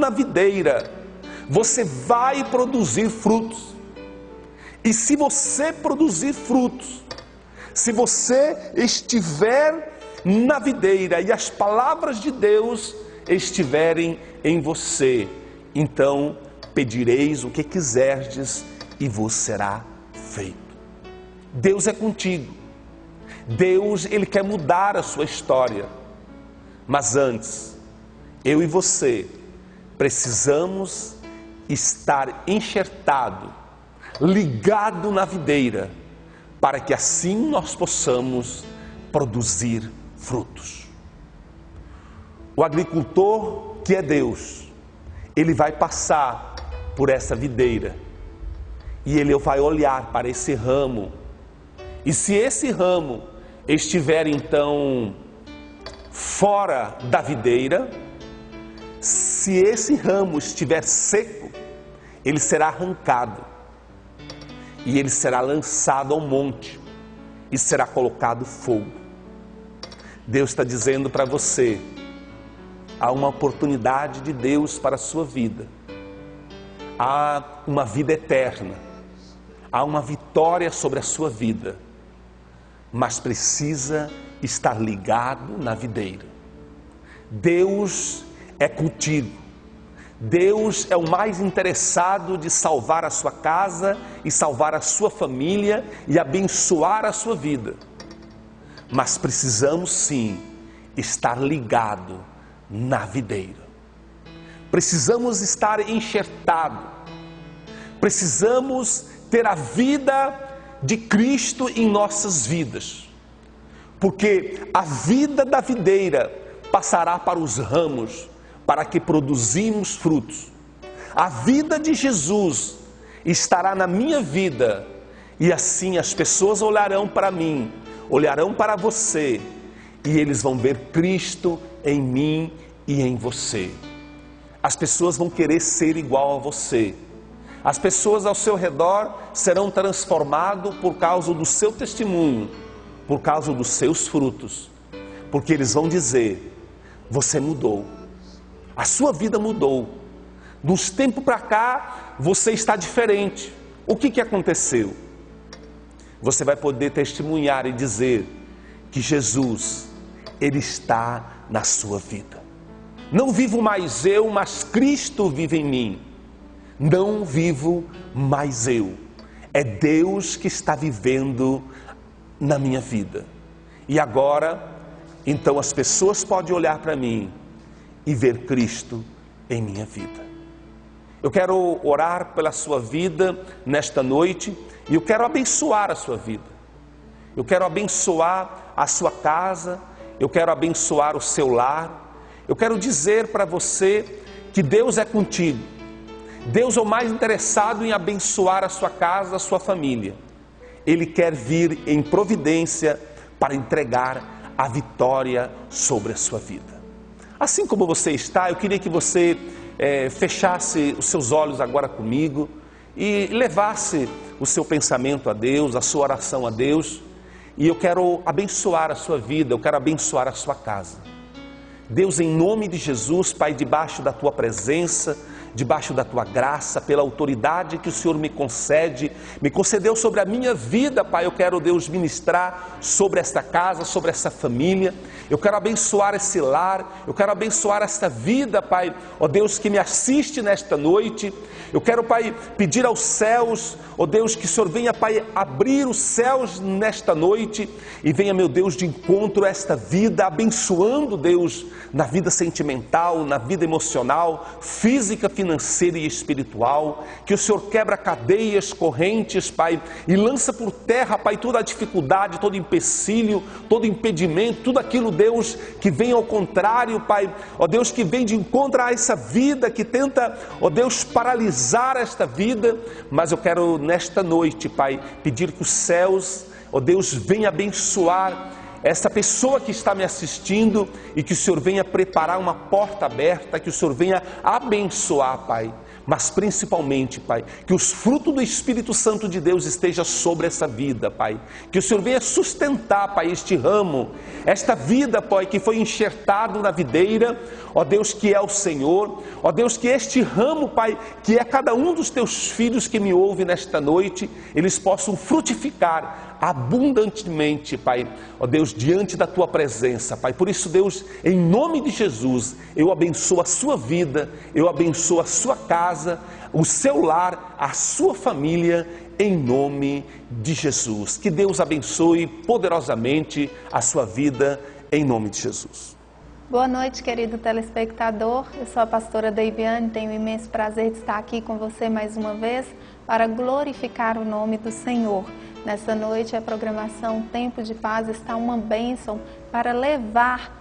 na videira, você vai produzir frutos. E se você produzir frutos, se você estiver na videira e as palavras de Deus estiverem em você, então pedireis o que quiserdes e vos será feito. Deus é contigo. Deus, Ele quer mudar a sua história. Mas antes, eu e você precisamos estar enxertado, ligado na videira, para que assim nós possamos produzir frutos. O agricultor, que é Deus, ele vai passar por essa videira e ele vai olhar para esse ramo. E se esse ramo estiver então fora da videira, se esse ramo estiver seco, ele será arrancado e ele será lançado ao monte e será colocado fogo. Deus está dizendo para você: há uma oportunidade de Deus para a sua vida, há uma vida eterna, há uma vitória sobre a sua vida, mas precisa estar ligado na videira. Deus é contigo. Deus é o mais interessado de salvar a sua casa e salvar a sua família e abençoar a sua vida. Mas precisamos sim estar ligado na videira. Precisamos estar enxertado. Precisamos ter a vida de Cristo em nossas vidas. Porque a vida da videira passará para os ramos, para que produzimos frutos. A vida de Jesus estará na minha vida, e assim as pessoas olharão para mim, olharão para você, e eles vão ver Cristo em mim e em você. As pessoas vão querer ser igual a você. As pessoas ao seu redor serão transformadas por causa do seu testemunho, por causa dos seus frutos, porque eles vão dizer: você mudou. A sua vida mudou. Dos tempos para cá, você está diferente. O que aconteceu? Você vai poder testemunhar e dizer que Jesus, Ele está na sua vida. Não vivo mais eu, mas Cristo vive em mim. Não vivo mais eu. É Deus que está vivendo na minha vida. E agora, então as pessoas podem olhar para mim e ver Cristo em minha vida. Eu quero orar pela sua vida nesta noite e eu quero abençoar a sua vida. Eu quero abençoar a sua casa, eu quero abençoar o seu lar. Eu quero dizer para você que Deus é contigo. Deus é o mais interessado em abençoar a sua casa, a sua família. Ele quer vir em providência para entregar a vitória sobre a sua vida. Assim como você está, eu queria que você fechasse os seus olhos agora comigo e levasse o seu pensamento a Deus, a sua oração a Deus. E eu quero abençoar a sua vida, eu quero abençoar a sua casa. Deus, em nome de Jesus, Pai, debaixo da Tua presença, debaixo da Tua graça, pela autoridade que o Senhor me concedeu sobre a minha vida, Pai, eu quero, Deus, ministrar sobre esta casa, sobre essa família. Eu quero abençoar esse lar, eu quero abençoar esta vida, Pai, ó Deus, que me assiste nesta noite. Eu quero, Pai, pedir aos céus, ó Deus, que o Senhor venha, Pai, abrir os céus nesta noite e venha, meu Deus, de encontro a esta vida, abençoando, Deus, na vida sentimental, na vida emocional, física, financeira e espiritual. Que o Senhor quebra cadeias, correntes, Pai, e lança por terra, Pai, toda a dificuldade, todo empecilho, todo impedimento, tudo aquilo, Deus, que vem ao contrário, Pai, ó Deus, que vem de encontro a essa vida, que tenta, ó Deus, paralisar esta vida. Mas eu quero nesta noite, Pai, pedir que os céus, ó Deus, venha abençoar essa pessoa que está me assistindo, e que o Senhor venha preparar uma porta aberta, que o Senhor venha abençoar, Pai. Mas principalmente, Pai, que os frutos do Espírito Santo de Deus estejam sobre essa vida, Pai. Que o Senhor venha sustentar, Pai, este ramo, esta vida, Pai, que foi enxertado na videira, ó Deus, que é o Senhor. Ó Deus, que este ramo, Pai, que é cada um dos teus filhos que me ouve nesta noite, eles possam frutificar abundantemente, Pai, ó Deus, diante da tua presença, Pai. Por isso, Deus, em nome de Jesus, eu abençoo a sua vida, eu abençoo a sua casa, o seu lar, a sua família, em nome de Jesus. Que Deus abençoe poderosamente a sua vida, em nome de Jesus. Boa noite, querido telespectador. Eu sou a pastora Deiviane, tenho o imenso prazer de estar aqui com você mais uma vez para glorificar o nome do Senhor. Nessa noite, a programação Tempo de Paz está uma bênção para levar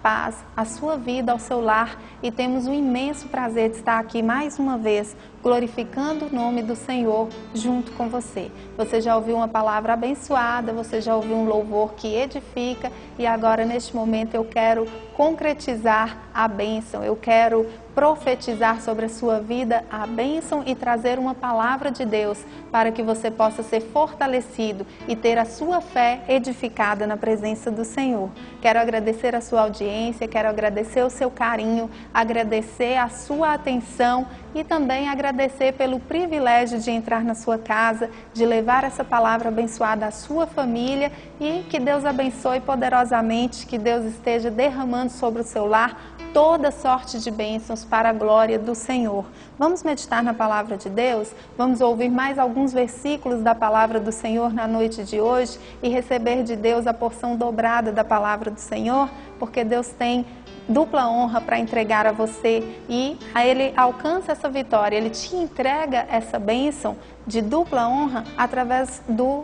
paz à sua vida, ao seu lar, e temos um imenso prazer de estar aqui mais uma vez, glorificando o nome do Senhor junto com você. Você já ouviu uma palavra abençoada, você já ouviu um louvor que edifica, e agora neste momento eu quero concretizar a bênção, eu quero profetizar sobre a sua vida a bênção e trazer uma palavra de Deus para que você possa ser fortalecido e ter a sua fé edificada na presença do Senhor. Quero agradecer a sua audiência, quero agradecer o seu carinho, agradecer a sua atenção e também agradecer pelo privilégio de entrar na sua casa, de levar essa palavra abençoada à sua família, e que Deus abençoe poderosamente, que Deus esteja derramando sobre o seu lar toda sorte de bênçãos para a glória do Senhor. Vamos meditar na palavra de Deus? Vamos ouvir mais alguns versículos da palavra do Senhor na noite de hoje e receber de Deus a porção dobrada da palavra do Senhor, porque Deus tem dupla honra para entregar a você, e Ele alcança essa vitória, Ele te entrega essa bênção de dupla honra através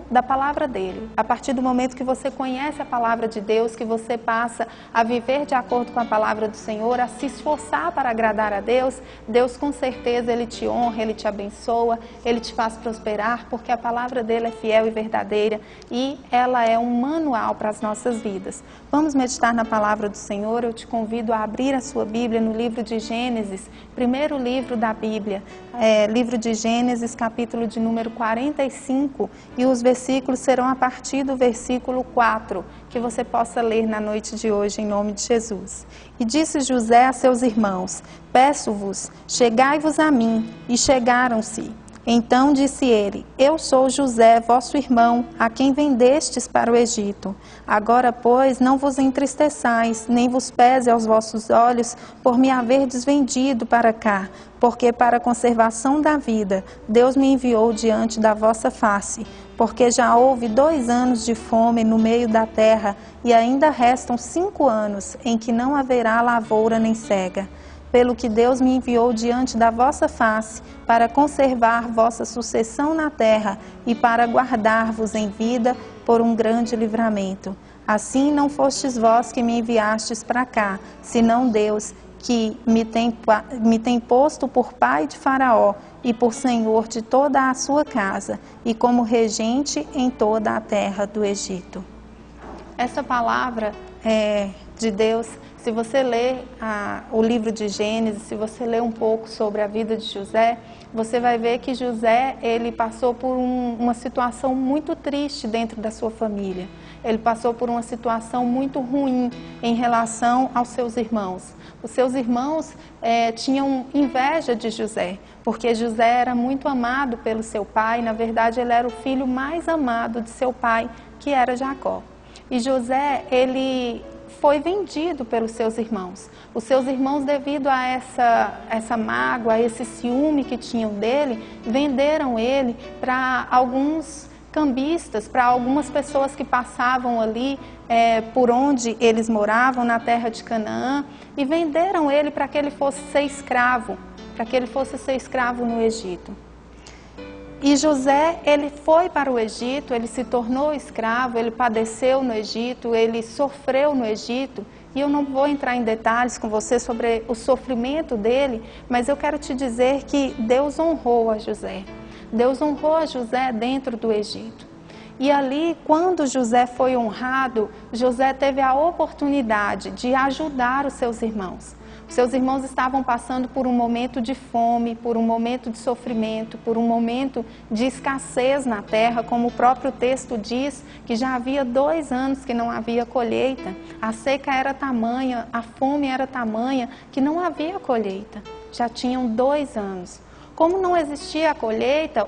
da palavra dEle. A partir do momento que você conhece a palavra de Deus, que você passa a viver de acordo com a palavra do Senhor, a se esforçar para agradar a Deus, Deus com certeza Ele te honra, Ele te abençoa, Ele te faz prosperar, porque a palavra dEle é fiel e verdadeira, e ela é um manual para as nossas vidas. Vamos meditar na palavra do Senhor. Eu te convido a abrir a sua Bíblia no livro de Gênesis, primeiro livro da Bíblia, livro de Gênesis, capítulo de número 45, e os versículos serão a partir do versículo 4, que você possa ler na noite de hoje, em nome de Jesus. E disse José a seus irmãos: peço-vos, chegai-vos a mim. E chegaram-se. Então disse ele: eu sou José, vosso irmão, a quem vendestes para o Egito. Agora, pois, não vos entristeçais, nem vos pese aos vossos olhos por me haverdes vendido para cá, porque para a conservação da vida Deus me enviou diante da vossa face. Porque já houve 2 anos de fome no meio da terra, e ainda restam 5 anos em que não haverá lavoura nem cega. Pelo que Deus me enviou diante da vossa face, para conservar vossa sucessão na terra e para guardar-vos em vida por um grande livramento. Assim não fostes vós que me enviastes para cá, senão Deus, que me tem posto por pai de Faraó e por senhor de toda a sua casa, e como regente em toda a terra do Egito. Essa palavra de Deus, se você ler o livro de Gênesis, se você ler um pouco sobre a vida de José, você vai ver que José, ele passou por uma situação muito triste dentro da sua família. Ele passou por uma situação muito ruim em relação aos seus irmãos. Os seus irmãos tinham inveja de José, porque José era muito amado pelo seu pai. Na verdade, ele era o filho mais amado de seu pai, que era Jacó. E José, ele foi vendido pelos seus irmãos. Os seus irmãos, devido a essa mágoa, a esse ciúme que tinham dele, venderam ele para alguns cambistas, para algumas pessoas que passavam ali por onde eles moravam, na terra de Canaã, e venderam ele para que ele fosse ser escravo, no Egito. E José, ele foi para o Egito, ele se tornou escravo, ele padeceu no Egito, ele sofreu no Egito. E eu não vou entrar em detalhes com você sobre o sofrimento dele, mas eu quero te dizer que Deus honrou a José. Deus honrou a José dentro do Egito. E ali, quando José foi honrado, José teve a oportunidade de ajudar os seus irmãos. Os seus irmãos estavam passando por um momento de fome, por um momento de sofrimento, por um momento de escassez na terra, como o próprio texto diz, que já havia 2 anos que não havia colheita. A seca era tamanha, a fome era tamanha, que não havia colheita. Já tinham 2 anos. Como não existia a colheita,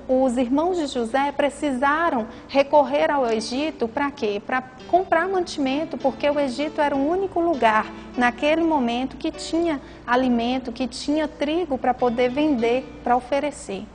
os irmãos de José precisaram recorrer ao Egito para quê? Para comprar mantimento, porque o Egito era o único lugar, naquele momento, que tinha alimento, que tinha trigo para poder vender, para oferecer.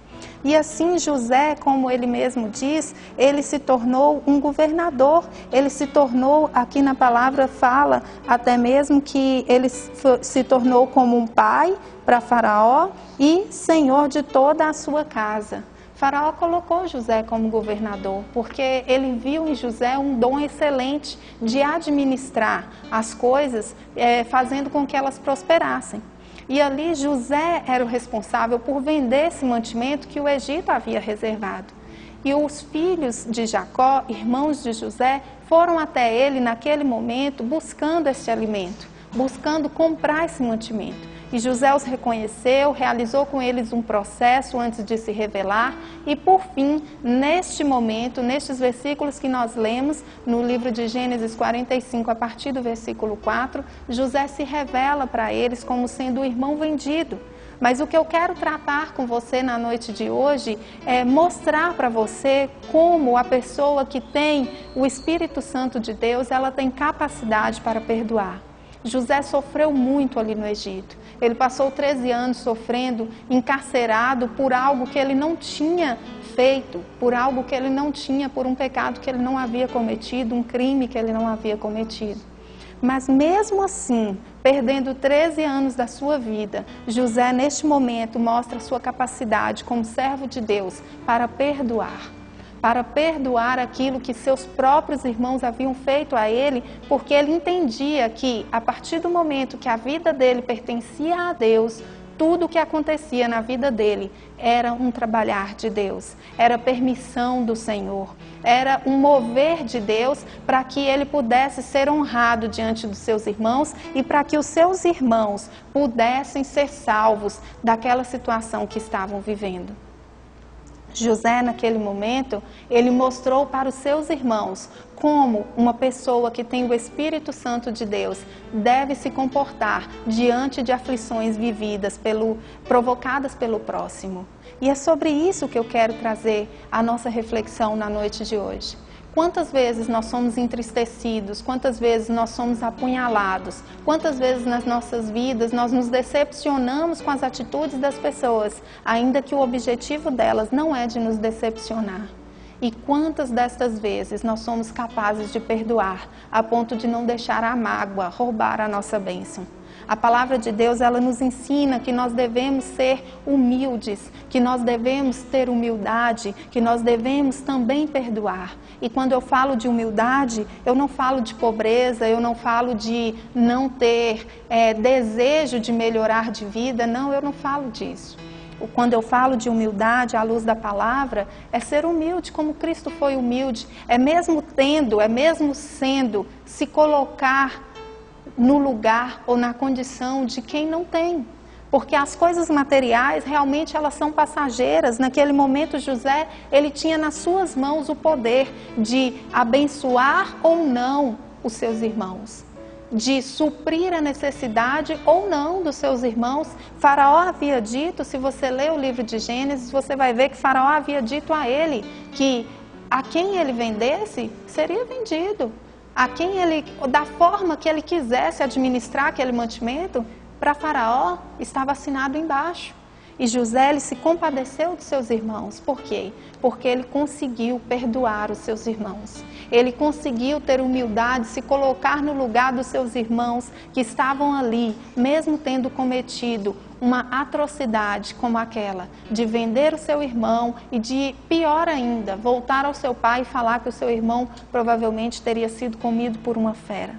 E assim José, como ele mesmo diz, ele se tornou um governador, ele se tornou, aqui na palavra fala até mesmo que ele se tornou como um pai para Faraó e senhor de toda a sua casa. Faraó colocou José como governador, porque ele viu em José um dom excelente de administrar as coisas, fazendo com que elas prosperassem. E ali José era o responsável por vender esse mantimento que o Egito havia reservado. E os filhos de Jacó, irmãos de José, foram até ele naquele momento buscando esse alimento, buscando comprar esse mantimento. E José os reconheceu, realizou com eles um processo antes de se revelar e, por fim, neste momento, nestes versículos que nós lemos no livro de Gênesis 45, a partir do versículo 4, José se revela para eles como sendo o irmão vendido. Mas o que eu quero tratar com você na noite de hoje é mostrar para você como a pessoa que tem o Espírito Santo de Deus, ela tem capacidade para perdoar. José sofreu muito ali no Egito. Ele passou 13 anos sofrendo, encarcerado por algo que ele não tinha feito, por algo que ele não tinha, por um pecado que ele não havia cometido, um crime que ele não havia cometido. Mas mesmo assim, perdendo 13 anos da sua vida, José neste momento mostra sua capacidade como servo de Deus para perdoar aquilo que seus próprios irmãos haviam feito a ele, porque ele entendia que a partir do momento que a vida dele pertencia a Deus, tudo o que acontecia na vida dele era um trabalhar de Deus, era permissão do Senhor, era um mover de Deus para que ele pudesse ser honrado diante dos seus irmãos e para que os seus irmãos pudessem ser salvos daquela situação que estavam vivendo. José, naquele momento, ele mostrou para os seus irmãos como uma pessoa que tem o Espírito Santo de Deus deve se comportar diante de aflições vividas, provocadas pelo próximo. E é sobre isso que eu quero trazer a nossa reflexão na noite de hoje. Quantas vezes nós somos entristecidos, quantas vezes nós somos apunhalados, quantas vezes nas nossas vidas nós nos decepcionamos com as atitudes das pessoas, ainda que o objetivo delas não é de nos decepcionar. E quantas destas vezes nós somos capazes de perdoar, a ponto de não deixar a mágoa roubar a nossa bênção. A palavra de Deus, ela nos ensina que nós devemos ser humildes, que nós devemos ter humildade, que nós devemos também perdoar. E quando eu falo de humildade, eu não falo de pobreza, eu não falo de não ter desejo de melhorar de vida, não, eu não falo disso. Quando eu falo de humildade à luz da palavra, é ser humilde como Cristo foi humilde, é mesmo sendo, se colocar no lugar ou na condição de quem não tem. Porque as coisas materiais realmente elas são passageiras. Naquele momento José, ele tinha nas suas mãos o poder de abençoar ou não os seus irmãos, de suprir a necessidade ou não dos seus irmãos. Faraó havia dito, se você ler o livro de Gênesis, você vai ver que Faraó havia dito a ele que a quem ele vendesse seria vendido. A quem ele, da forma que ele quisesse administrar aquele mantimento, para Faraó estava assinado embaixo. E José, ele se compadeceu de seus irmãos. Por quê? Porque ele conseguiu perdoar os seus irmãos. Ele conseguiu ter humildade, se colocar no lugar dos seus irmãos que estavam ali, mesmo tendo cometido uma atrocidade como aquela, de vender o seu irmão e de, pior ainda, voltar ao seu pai e falar que o seu irmão provavelmente teria sido comido por uma fera.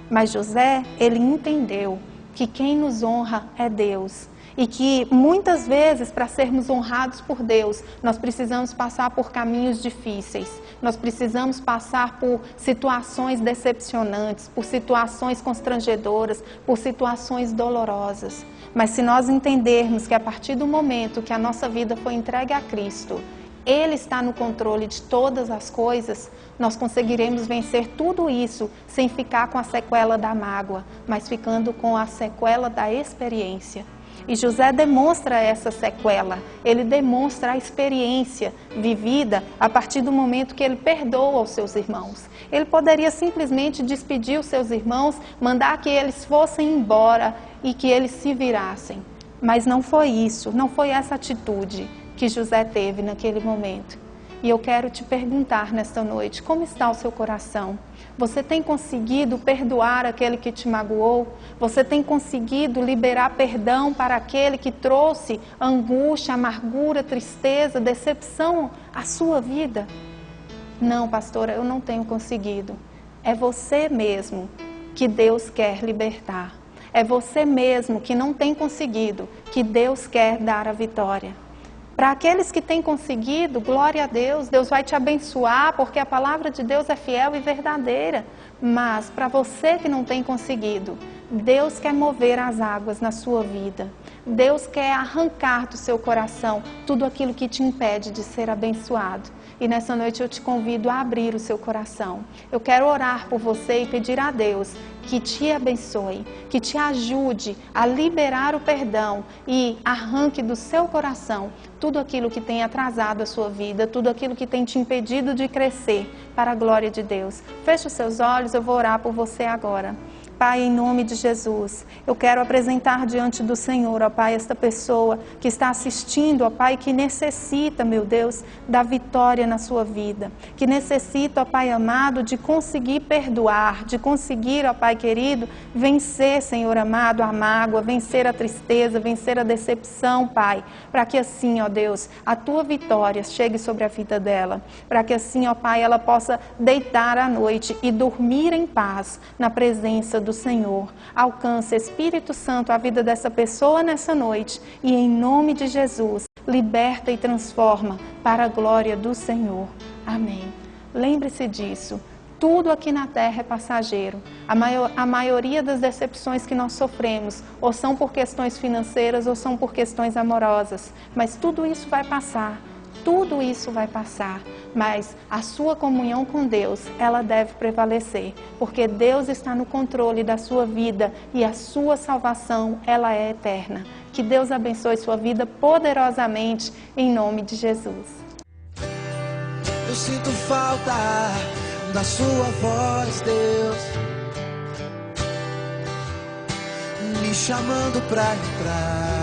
Mas José, ele entendeu que quem nos honra é Deus. E que muitas vezes, para sermos honrados por Deus, nós precisamos passar por caminhos difíceis. Nós precisamos passar por situações decepcionantes, por situações constrangedoras, por situações dolorosas. Mas se nós entendermos que a partir do momento que a nossa vida foi entregue a Cristo, Ele está no controle de todas as coisas, nós conseguiremos vencer tudo isso sem ficar com a sequela da mágoa, mas ficando com a sequela da experiência. E José demonstra essa sequela, ele demonstra a experiência vivida a partir do momento que ele perdoa os seus irmãos. Ele poderia simplesmente despedir os seus irmãos, mandar que eles fossem embora e que eles se virassem. Mas não foi isso, não foi essa atitude que José teve naquele momento. E eu quero te perguntar nesta noite, como está o seu coração? Você tem conseguido perdoar aquele que te magoou? Você tem conseguido liberar perdão para aquele que trouxe angústia, amargura, tristeza, decepção à sua vida? Não, pastora, eu não tenho conseguido. É você mesmo que Deus quer libertar. É você mesmo que não tem conseguido, que Deus quer dar a vitória. Para aqueles que têm conseguido, glória a Deus, Deus vai te abençoar, porque a palavra de Deus é fiel e verdadeira. Mas para você que não tem conseguido, Deus quer mover as águas na sua vida. Deus quer arrancar do seu coração tudo aquilo que te impede de ser abençoado. E nessa noite eu te convido a abrir o seu coração. Eu quero orar por você e pedir a Deus que te abençoe, que te ajude a liberar o perdão e arranque do seu coração tudo aquilo que tem atrasado a sua vida, tudo aquilo que tem te impedido de crescer para a glória de Deus. Feche os seus olhos, eu vou orar por você agora. Pai, em nome de Jesus, eu quero apresentar diante do Senhor, ó Pai, esta pessoa que está assistindo, ó Pai, que necessita, meu Deus, da vitória na sua vida, que necessita, ó Pai amado, de conseguir perdoar, de conseguir, ó Pai querido, vencer, Senhor amado, a mágoa, vencer a tristeza, vencer a decepção, Pai, para que assim, ó Deus, a Tua vitória chegue sobre a vida dela, para que assim, ó Pai, ela possa deitar à noite e dormir em paz na presença do Senhor. Alcance, Espírito Santo, a vida dessa pessoa nessa noite e em nome de Jesus, liberta e transforma para a glória do Senhor. Amém. Lembre-se disso. Tudo aqui na terra é passageiro. A maioria das decepções que nós sofremos ou são por questões financeiras ou são por questões amorosas. Mas tudo isso vai passar. Tudo isso vai passar, mas a sua comunhão com Deus, ela deve prevalecer, porque Deus está no controle da sua vida e a sua salvação, ela é eterna. Que Deus abençoe sua vida poderosamente, em nome de Jesus. Eu sinto falta da sua voz, Deus, me chamando pra entrar.